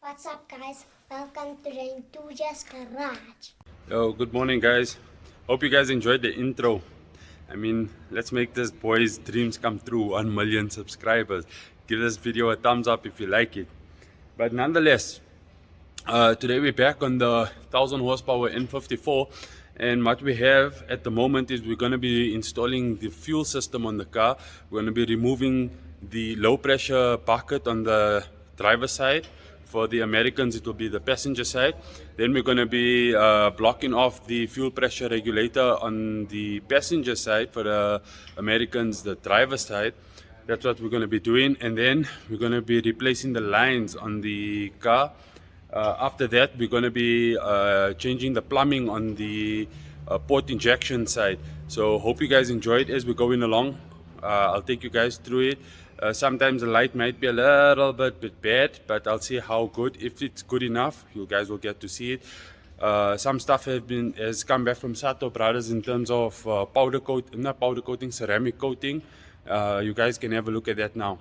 What's up, guys? Welcome to the Enthusiast Garage. Yo, good morning, guys. Hope you guys enjoyed the intro. I mean, let's make this boy's dreams come true. 1 million subscribers. Give this video a thumbs up if you like it. But nonetheless, today we're back on the 1000 horsepower N54, and what we have at the moment is we're going to be installing the fuel system on the car. We're going to be removing the low pressure bucket on the driver's side. For the Americans, it will be the passenger side. Then we're going to be blocking off the fuel pressure regulator on the passenger side. For the Americans, the driver's side. That's what we're going to be doing. And then we're going to be replacing the lines on the car. After that, we're going to be changing the plumbing on the port injection side. So hope you guys enjoyed as we're going along. I'll take you guys through it. Sometimes the light might be a little bit bad, but I'll see how good. If it's good enough, you guys will get to see it. Some stuff has come back from Sato Brothers in terms of ceramic coating. You guys can have a look at that now.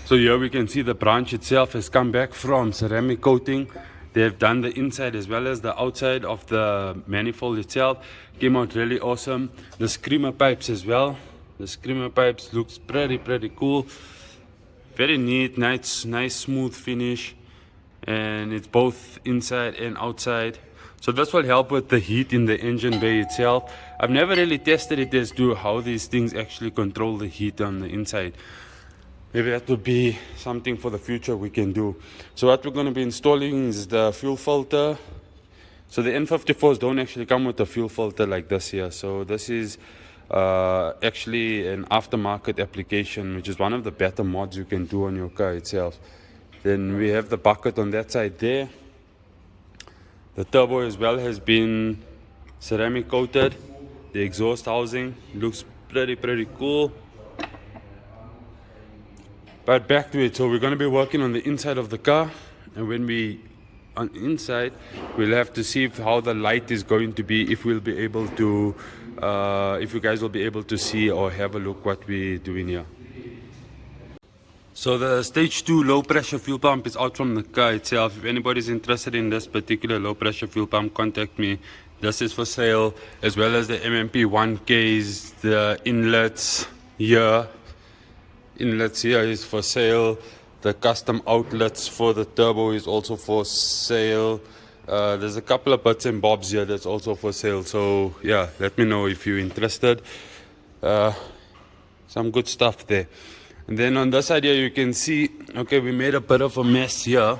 So here we can see the branch itself has come back from ceramic coating. They've done the inside as well as the outside of the manifold itself. Came out really awesome. The screamer pipes as well. The screamer pipes looks pretty cool. Very neat, nice smooth finish. And it's both inside and outside. So this will help with the heat in the engine bay itself. I've never really tested it as to how these things actually control the heat on the inside. Maybe that would be something for the future we can do. So what we're going to be installing is the fuel filter. So the N54s don't actually come with a fuel filter like this here. So this is actually an aftermarket application, which is one of the better mods you can do on your car itself. Then we have the bucket on that side there. The turbo as well has been ceramic coated. The exhaust housing looks pretty cool. But back to it. So we're going to be working on the inside of the car, and when we on inside, we'll have to see how the light is going to be, if we'll be able to if you guys will be able to see or have a look what we're doing here. So the stage 2 low pressure fuel pump is out from the car itself. If anybody's interested in this particular low pressure fuel pump, contact me. This is for sale, as well as the MMP 1Ks. The inlets here is for sale. The custom outlets for the turbo is also for sale. There's a couple of bits and bobs here that's also for sale. So yeah, let me know if you're interested. Some good stuff there. And then on this side here you can see, okay, we made a bit of a mess here.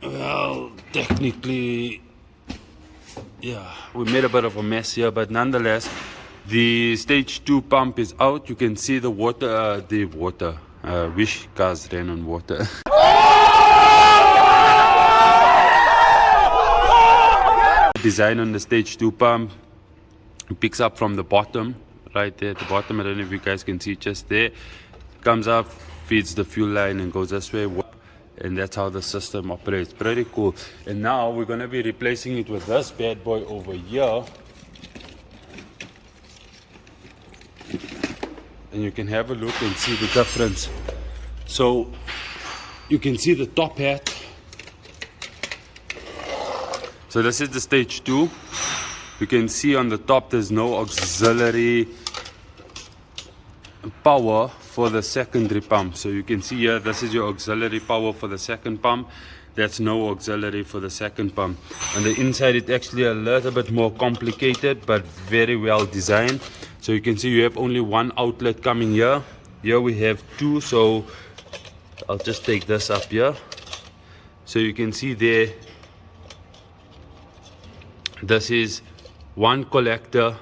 Well, technically, yeah, we made a bit of a mess here, but nonetheless, the stage 2 pump is out. You can see the water. Wish cars ran on water. Design on the stage 2 pump. It picks up from the bottom, right there at the bottom. I don't know if you guys can see just there. Comes up, feeds the fuel line and goes this way. And that's how the system operates. Pretty cool. And now we're going to be replacing it with this bad boy over here. And you can have a look and see the difference. So you can see the top hat. So this is the stage 2. You can see on the top there's no auxiliary power for the secondary pump. So you can see here, this is your auxiliary power for the second pump. That's no auxiliary for the second pump. On the inside it's actually a little bit more complicated, but very well designed. So you can see you have only one outlet coming here. Here we have two, so I'll just take this up here. So you can see there, this is one collector.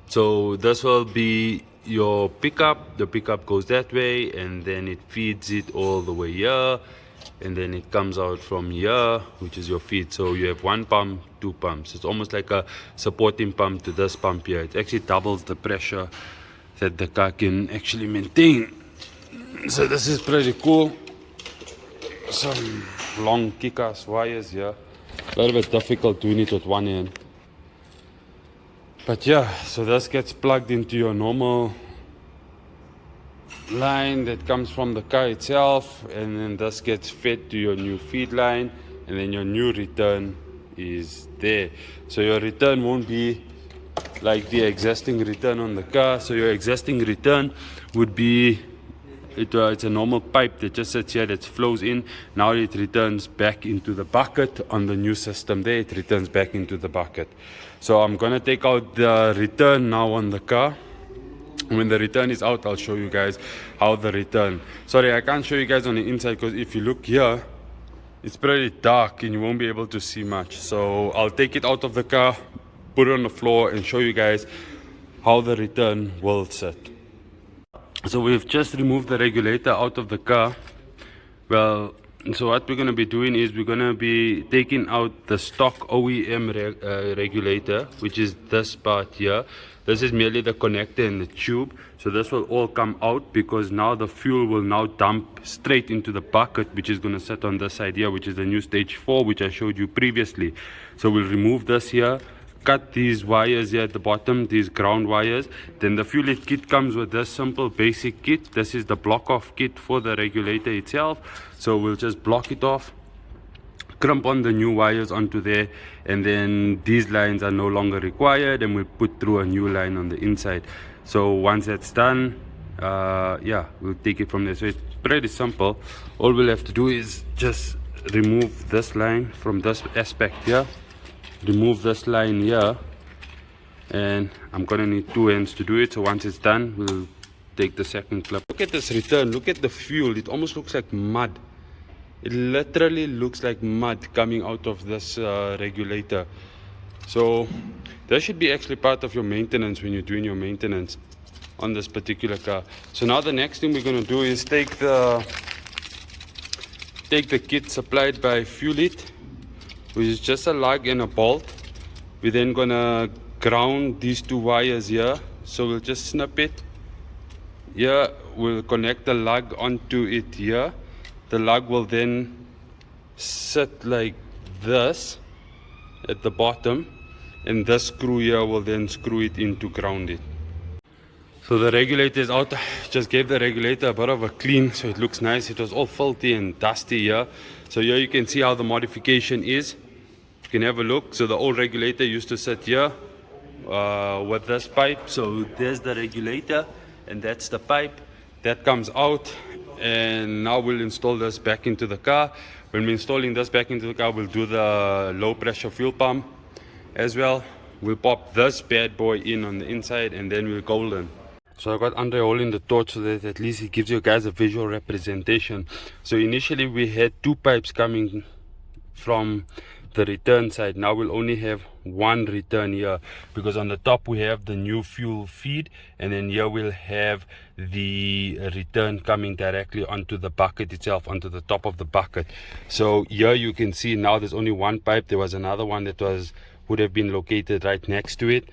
So this will be your pickup. The pickup goes that way, and then it feeds it all the way here, and then it comes out from here, which is your feed. So you have one pump, two pumps. It's almost like a supporting pump to this pump here. It actually doubles the pressure that the car can actually maintain. So this is pretty cool. Some long kick-ass wires here. A little bit difficult doing it with one hand. But yeah, so this gets plugged into your normal line that comes from the car itself, and then this gets fed to your new feed line, and then your new return is there. So your return won't be like the existing return on the car. So your existing return would be it's a normal pipe that just sits here that flows in. Now it returns back into the bucket. On the new system there, it returns back into the bucket. So I'm gonna take out the return now on the car. When the return is out, I'll show you guys how the return. Sorry, I can't show you guys on the inside because if you look here, it's pretty dark and you won't be able to see much. So I'll take it out of the car, put it on the floor, and show you guys how the return will sit. So we've just removed the regulator out of the car. Well, so what we're going to be doing is we're going to be taking out the stock OEM regulator, which is this part here. This is merely the connector and the tube. So this will all come out because now the fuel will now dump straight into the bucket, which is going to sit on this side here, which is the new stage 4, which I showed you previously. So we'll remove this here, cut these wires here at the bottom, these ground wires. Then the fuel kit comes with this simple basic kit. This is the block off kit for the regulator itself. So we'll just block it off, crimp on the new wires onto there, and then these lines are no longer required, and we'll put through a new line on the inside. So once that's done, yeah, we'll take it from there. So it's pretty simple. All we'll have to do is just remove this line from this aspect here, remove this line here, and I'm gonna need 2 hands to do it. So once it's done, we'll take the second clip. Look at this return, look at the fuel. It almost looks like mud. It literally looks like mud coming out of this regulator. So that should be actually part of your maintenance when you're doing your maintenance on this particular car. So now the next thing we're going to do is take the kit supplied by Fuelit, which is just a lug and a bolt. We're then going to ground these 2 wires here. So we'll just snip it here. We'll connect the lug onto it here. The lug will then sit like this at the bottom, and this screw here will then screw it in to ground it. So the regulator is out. Just gave the regulator a bit of a clean so it looks nice. It was all filthy and dusty here. So here you can see how the modification is. You can have a look. So the old regulator used to sit here with this pipe. So there's the regulator and that's the pipe that comes out. And now we'll install this back into the car. When we're installing this back into the car, we'll do the low pressure fuel pump as well. We'll pop this bad boy in on the inside, and then we'll golden. So I got Andre holding the torch so that at least it gives you guys a visual representation. So initially we had 2 pipes coming from the return side. Now we'll only have 1 return here because on the top we have the new fuel feed, and then here we'll have the return coming directly onto the bucket itself, onto the top of the bucket. So here you can see now there's only 1 pipe. There was another one that would have been located right next to it,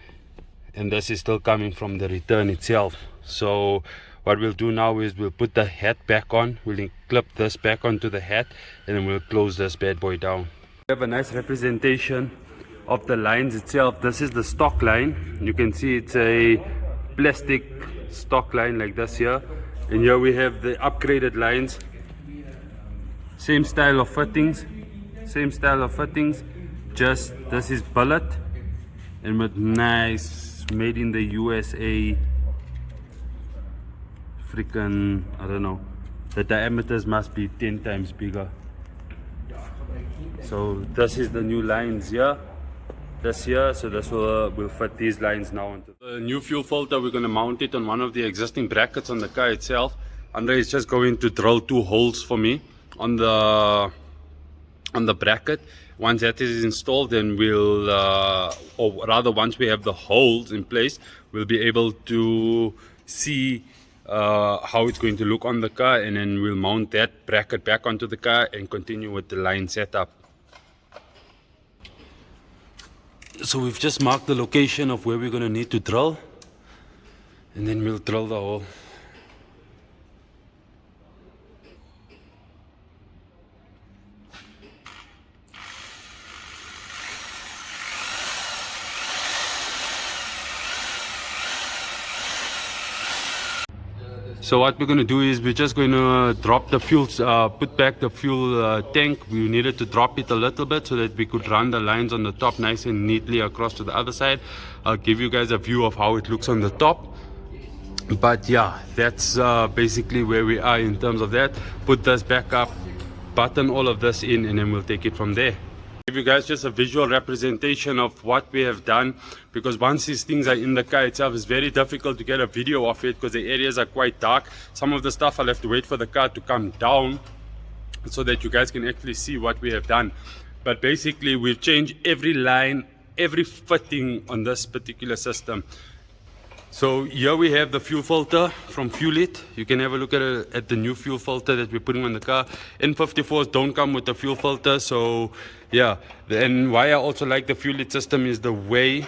and this is still coming from the return itself. So what we'll do now is we'll put the hat back on. We'll clip this back onto the hat, and then we'll close this bad boy down. We have a nice representation of the lines itself. This is the stock line. You can see it's a plastic stock line like this here, and here we have the upgraded lines. Same style of fittings, just this is bullet and with nice made in the USA freaking, I don't know, the diameters must be 10 times bigger. So this is the new lines here, this here. So this will fit these lines now onto the new fuel filter. We're going to mount it on one of the existing brackets on the car itself. Andre is just going to drill 2 holes for me on the bracket. Once that is installed, then we'll or rather once we have the holes in place, we'll be able to see how it's going to look on the car, and then we'll mount that bracket back onto the car and continue with the line setup. So we've just marked the location of where we're going to need to drill, and then we'll drill the hole. So what we're going to do is we're just going to drop the fuel, put back the fuel tank. We needed to drop it a little bit so that we could run the lines on the top nice and neatly across to the other side. I'll give you guys a view of how it looks on the top. But yeah, that's basically where we are in terms of that. Put this back up, button all of this in, and then we'll take it from there. Give you guys just a visual representation of what we have done, because once these things are in the car itself, it's very difficult to get a video of it because the areas are quite dark. Some of the stuff I'll have to wait for the car to come down so that you guys can actually see what we have done. But basically we've changed every line, every fitting on this particular system. So here we have the fuel filter from Fuel It. You can have a look at the new fuel filter that we're putting on the car. N54s don't come with the fuel filter, so yeah. And why I also like the Fuel It system is the way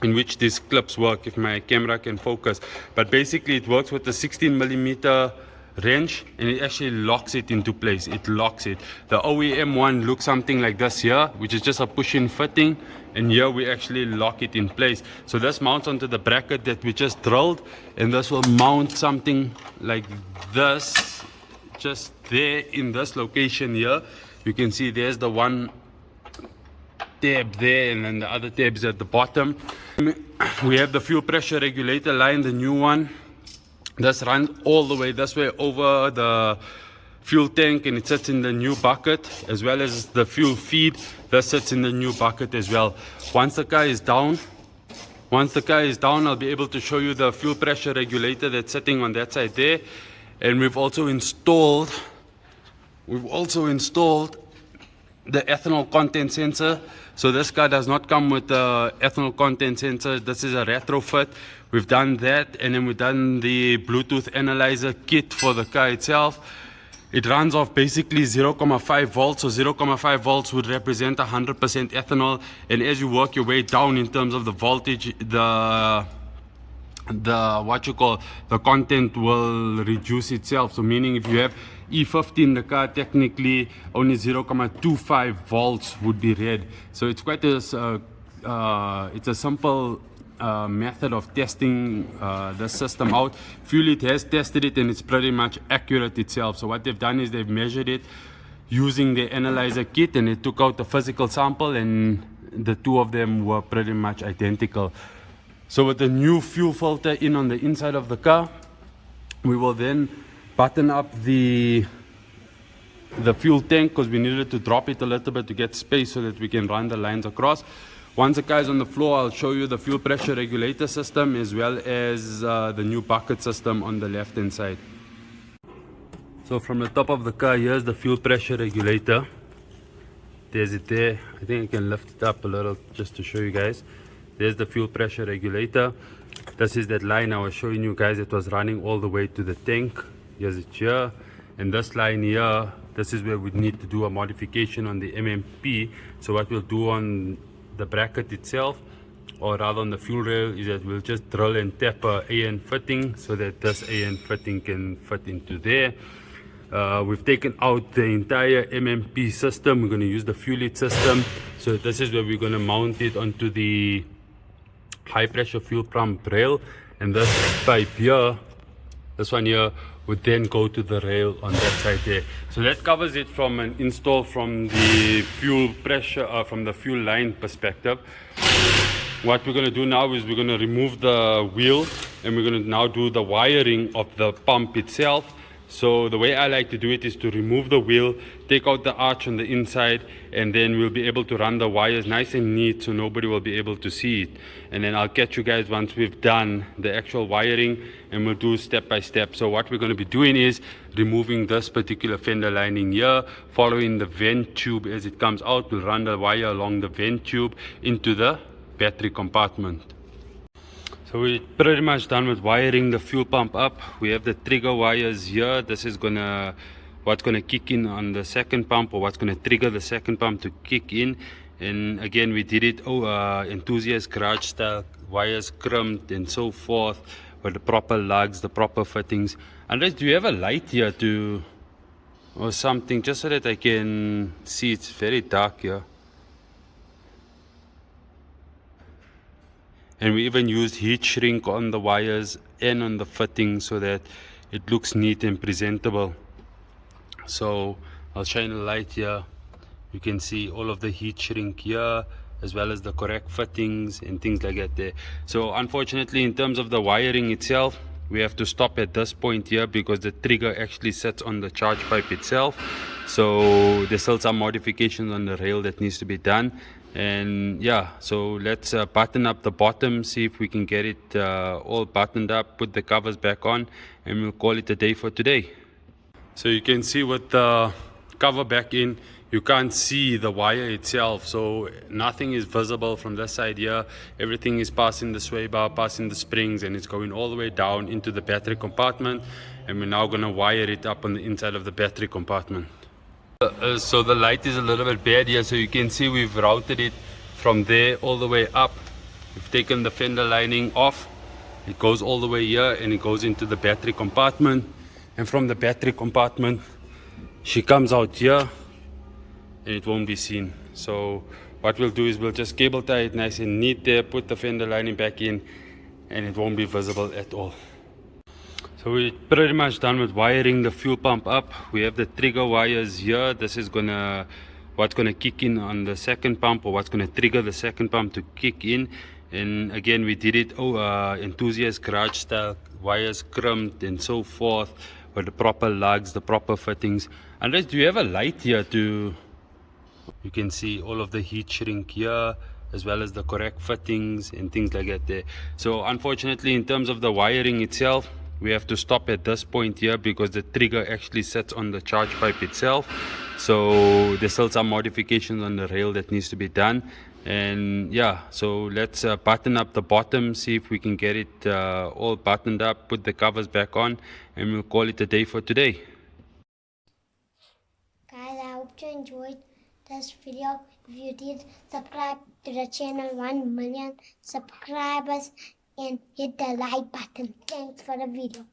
in which these clips work, if my camera can focus. But basically it works with the 16mm wrench, and it actually locks it into place. It locks it. The OEM one looks something like this here, which is just a push-in fitting, and here we actually lock it in place. So this mounts onto the bracket that we just drilled, and this will mount something like this just there in this location here. You can see there's the one tab there, and then the other tabs at the bottom. We have the fuel pressure regulator line, the new one. This runs all the way this way over the fuel tank, and it sits in the new bucket, as well as the fuel feed. This sits in the new bucket as well. Once the car is down, I'll be able to show you the fuel pressure regulator that's sitting on that side there. And we've also installed the ethanol content sensor. So this car does not come with the ethanol content sensor. This is a retrofit. We've done that, and then we've done the Bluetooth analyzer kit for the car itself. It runs off basically 0.5 volts. So 0.5 volts would represent 100% ethanol, and as you work your way down in terms of the voltage, the content will reduce itself. So meaning if you have E50 in the car, technically only 0.25 volts would be read. So it's quite it's a simple method of testing the system out. Fuel It has tested it, and it's pretty much accurate itself. So what they've done is they've measured it using the analyzer kit, and they took out the physical sample, and the two of them were pretty much identical. So with the new fuel filter in on the inside of the car, we will then button up the fuel tank, because we needed to drop it a little bit to get space so that we can run the lines across. Once the car is on the floor, I'll show you the fuel pressure regulator system, as well as the new bucket system on the left hand side. So from the top of the car, here's the fuel pressure regulator. There's it there. I think I can lift it up a little just to show you guys. There's the fuel pressure regulator. This is that line I was showing you guys. It was running all the way to the tank. Here's it here. And this line here, this is where we need to do a modification on the MMP. So what we'll do on the bracket itself, or rather on the fuel rail, is that we'll just drill and tap a AN fitting so that this AN fitting can fit into there. We've taken out the entire MMP system. We're going to use the Fuel It system. So this is where we're going to mount it onto the high pressure fuel pump rail, and this pipe here, this one here, would then go to the rail on that side there. So that covers it from an install from the fuel pressure, from the fuel line perspective. What we're going to do now is we're going to remove the wheel, and we're going to now do the wiring of the pump itself. So the way I like to do it is to remove the wheel, take out the arch on the inside, and then we'll be able to run the wires nice and neat so nobody will be able to see it. And then I'll catch you guys once we've done the actual wiring, and we'll do step by step. So what we're going to be doing is removing this particular fender lining here, following the vent tube as it comes out. We'll run the wire along the vent tube into the battery compartment. So we're pretty much done with wiring the fuel pump up. We have the trigger wires here. This is what's gonna kick in on the second pump, or what's gonna trigger the second pump to kick in. And again, we did it enthusiast garage style, wires crimped and so forth, with the proper lugs, the proper fittings. Unless, do you have a light here or something, just so that I can see? It's very dark here. And we even used heat shrink on the wires and on the fittings so that it looks neat and presentable. So I'll shine a light here. You can see all of the heat shrink here, as well as the correct fittings and things like that there. So unfortunately, in terms of the wiring itself, we have to stop at this point here because the trigger actually sits on the charge pipe itself. So there's still some modifications on the rail that needs to be done. And yeah, so let's button up the bottom, see if we can get it all buttoned up, put the covers back on, and we'll call it a day for today. So you can see with the cover back in, you can't see the wire itself, so nothing is visible from this side here. Everything is passing the sway bar, passing the springs, and it's going all the way down into the battery compartment, and we're now going to wire it up on the inside of the battery compartment. So the light is a little bit bad here, so you can see we've routed it from there all the way up. We've taken the fender lining off. It goes all the way here and it goes into the battery compartment, and from the battery compartment she comes out here and it won't be seen. So what we'll do is we'll just cable tie it nice and neat there, put the fender lining back in, and it won't be visible at all. So we're pretty much done with wiring the fuel pump up. We have the trigger wires here. This is what's gonna kick in on the second pump, or what's gonna trigger the second pump to kick in. And again, we did it enthusiast garage style, wires crimped and so forth, with the proper lugs, the proper fittings. Unless, do you have a light here to, you can see all of the heat shrink here, as well as the correct fittings and things like that there. So unfortunately, in terms of the wiring itself, we have to stop at this point here because the trigger actually sits on the charge pipe itself. So there's still some modifications on the rail that needs to be done. And yeah, so let's button up the bottom, see if we can get it all buttoned up, put the covers back on, and we'll call it a day for today. Guys, I hope you enjoyed this video. If you did, subscribe to the channel, 1 million subscribers, and hit the like button. Thanks for the video.